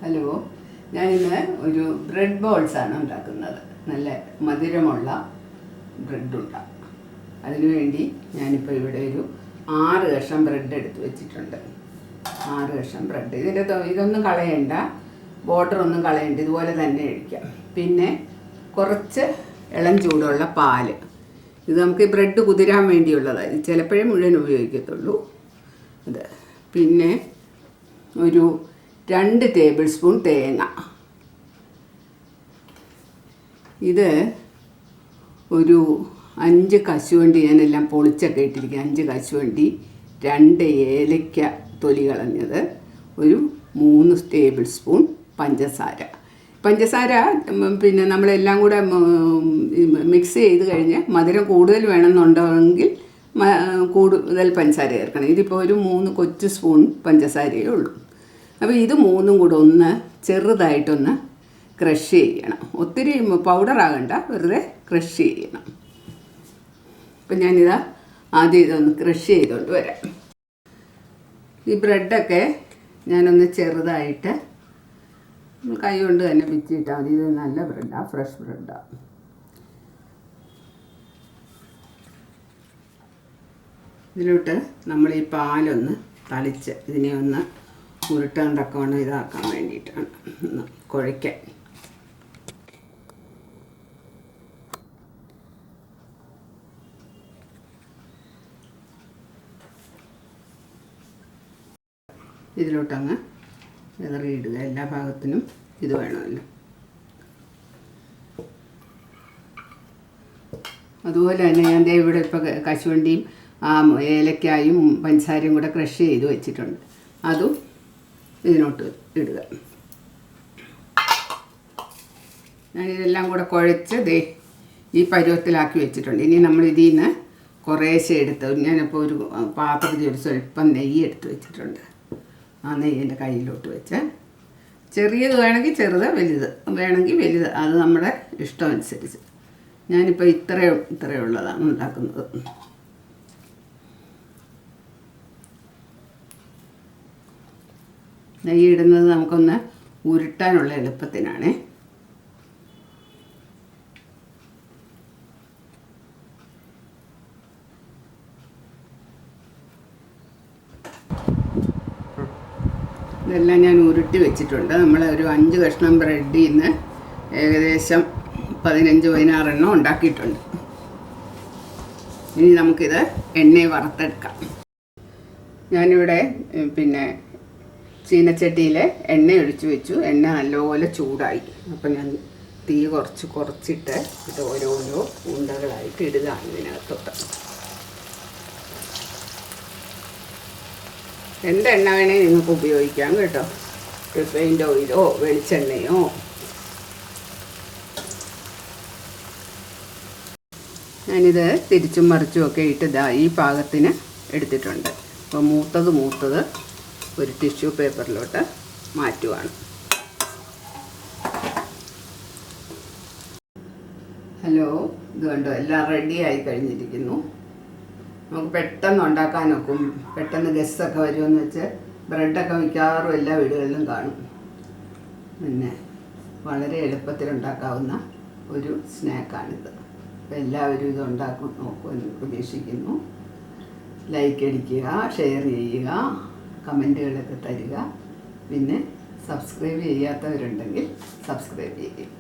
Hello, ഞാനിന്ന് ഒരു bread ബോൾസാണ് ഉണ്ടാക്കുന്നത്. നല്ല മധുരമുള്ള ബ്രെഡുണ്ടാകും. അതിനുവേണ്ടി ഞാനിപ്പോൾ ഇവിടെ ഒരു 6 കഷ്ണം ബ്രെഡ് എടുത്ത് വെച്ചിട്ടുണ്ട്. 6 കഷ്ണം ബ്രെഡ്. ഇതൊന്നും കളയണ്ട, ബോട്ടറൊന്നും കളയണ്ട, ഇതുപോലെ തന്നെ കഴിക്കാം. പിന്നെ കുറച്ച് ഇളം ചൂടുള്ള പാല്. ഇത് നമുക്ക് ഈ ബ്രെഡ് കുതിരാൻ വേണ്ടിയുള്ളതാണ്. ഇത് ചിലപ്പോഴേ മുഴുവൻ ഉപയോഗിക്കത്തുള്ളൂ. ഇത് പിന്നെ ഒരു 2 ടേബിൾ സ്പൂൺ തേങ്ങ. ഇത് ഒരു 5 കശുവണ്ടി, ഞാനെല്ലാം പൊളിച്ചൊക്കെ ഇട്ടിരിക്കുക. 5 കശുവണ്ടി, 2 ഏലക്ക തൊലി കളഞ്ഞത്, ഒരു 3 ടേബിൾ സ്പൂൺ പഞ്ചസാര. പിന്നെ നമ്മളെല്ലാം കൂടെ മിക്സ് ചെയ്ത് കഴിഞ്ഞ് മധുരം കൂടുതൽ വേണമെന്നുണ്ടെങ്കിൽ കൂടുതൽ പഞ്ചസാര ചേർക്കണം. ഇതിപ്പോൾ ഒരു 3 കൊച്ചു സ്പൂൺ പഞ്ചസാരയേ ഉള്ളൂ. അപ്പോൾ ഇത് 3ഉം കൂടെ ഒന്ന് ചെറുതായിട്ടൊന്ന് ക്രഷ് ചെയ്യണം. ഒത്തിരി പൗഡറാകണ്ട, വെറുതെ ക്രഷ് ചെയ്യണം. അപ്പം ഞാനിതാ ആദ്യം ഇതൊന്ന് ക്രഷ് ചെയ്തുകൊണ്ട് വരാം. ഈ ബ്രെഡൊക്കെ ഞാനൊന്ന് ചെറുതായിട്ട് കൈ കൊണ്ട് തന്നെ പിച്ചിട്ടാൽ മതി. ഇത് നല്ല ബ്രെഡാണ്, ഫ്രഷ് ബ്രെഡാണ്. ഇതിലോട്ട് നമ്മൾ ഈ പാലൊന്ന് തളിച്ച് ഇതിനെ ഒന്ന് ഉരുട്ടാൻ തക്കവണ്ണം ഇതാക്കാൻ വേണ്ടിയിട്ടാണ്, ഒന്ന് കുഴയ്ക്കാൻ. ഇതിലോട്ടങ്ങ് വിതറിയിടുക. എല്ലാ ഭാഗത്തിനും ഇത് വേണമല്ലോ. അതുപോലെ തന്നെ ഞാൻ ഇവിടെ ഇപ്പോൾ കശുവണ്ടിയും ഏലക്കായും പഞ്ചസാരയും കൂടെ ക്രഷ് ചെയ്ത് വെച്ചിട്ടുണ്ട്. അതും ഇതിനോട്ട് ഇടുക. ഞാനിതെല്ലാം കൂടെ കുഴച്ച് ഈ പരുവത്തിലാക്കി വെച്ചിട്ടുണ്ട്. ഇനി നമ്മൾ ഇതിൽ നിന്ന് കുറേശ്ശെ എടുത്ത്, ഞാനിപ്പോൾ ഒരു പാത്രത്തിൽ ഒരു സ്വല്പം നെയ്യ് എടുത്ത് വെച്ചിട്ടുണ്ട്. ആ നെയ്യ് എൻ്റെ കയ്യിലോട്ട് വെച്ച്, ചെറിയത് വേണമെങ്കിൽ ചെറുത്, വലുത് വേണമെങ്കിൽ വലുത്, അത് നമ്മുടെ ഇഷ്ടമനുസരിച്ച്. ഞാനിപ്പോൾ ഇത്രയുള്ളതാണ് ഉണ്ടാക്കുന്നത്. നെയ്യ് ഇടുന്നത് നമുക്കൊന്ന് ഉരുട്ടാനുള്ള എളുപ്പത്തിനാണ്. ഇതെല്ലാം ഞാൻ ഉരുട്ടി വെച്ചിട്ടുണ്ട്. നമ്മൾ ഒരു 5 കഷ്ണം ബ്രെഡിൽ നിന്ന് ഏകദേശം 15-16 എണ്ണം ഉണ്ടാക്കിയിട്ടുണ്ട്. ഇനി നമുക്കിത് എണ്ണയിൽ വറുത്തെടുക്കാം. ഞാനിവിടെ പിന്നെ ചീനച്ചട്ടിയിൽ എണ്ണ ഒഴിച്ച് വെച്ചു. എണ്ണ നല്ലപോലെ ചൂടായി. അപ്പം ഞാൻ തീ കുറച്ചിട്ട് ഇത് ഓരോരോ ഉണ്ടകളായിട്ട് ഇടുകയാണ് ഇതിനകത്തോട്ട്. എന്തെണ്ണ വേണമെങ്കിൽ നിങ്ങൾക്ക് ഉപയോഗിക്കാം കേട്ടോ. റിഫൈൻഡ് ഓയിലോ വെളിച്ചെണ്ണയോ. ഞാനിത് തിരിച്ചും മറിച്ചും ഒക്കെ ഇട്ട് ഈ പാകത്തിന് എടുത്തിട്ടുണ്ട്. അപ്പോൾ മൂത്തത് ഒരു ടിഷ്യൂ പേപ്പറിലോട്ട് മാറ്റുവാണ്. ഹലോ, ഇത് കണ്ടോ, എല്ലാം റെഡിയായി കഴിഞ്ഞിരിക്കുന്നു. നമുക്ക് പെട്ടെന്ന് ഉണ്ടാക്കാനൊക്കും. പെട്ടെന്ന് ഗസ്റ്റൊക്കെ വരുമെന്ന് വെച്ച് ബ്രെഡൊക്കെ മിക്കവാറും എല്ലാ വീടുകളിലും കാണും. പിന്നെ വളരെ എളുപ്പത്തിലുണ്ടാക്കാവുന്ന ഒരു സ്നാക്കാണിത്. അപ്പോൾ എല്ലാവരും ഇത് ഉണ്ടാക്കും നോക്കുമെന്ന് പ്രതീക്ഷിക്കുന്നു. ലൈക്ക് അടിക്കുക, ഷെയർ ചെയ്യുക, കമൻറ്റുകളൊക്കെ തരിക. പിന്നെ സബ്സ്ക്രൈബ് ചെയ്യാത്തവരുണ്ടെങ്കിൽ സബ്സ്ക്രൈബ് ചെയ്യുക.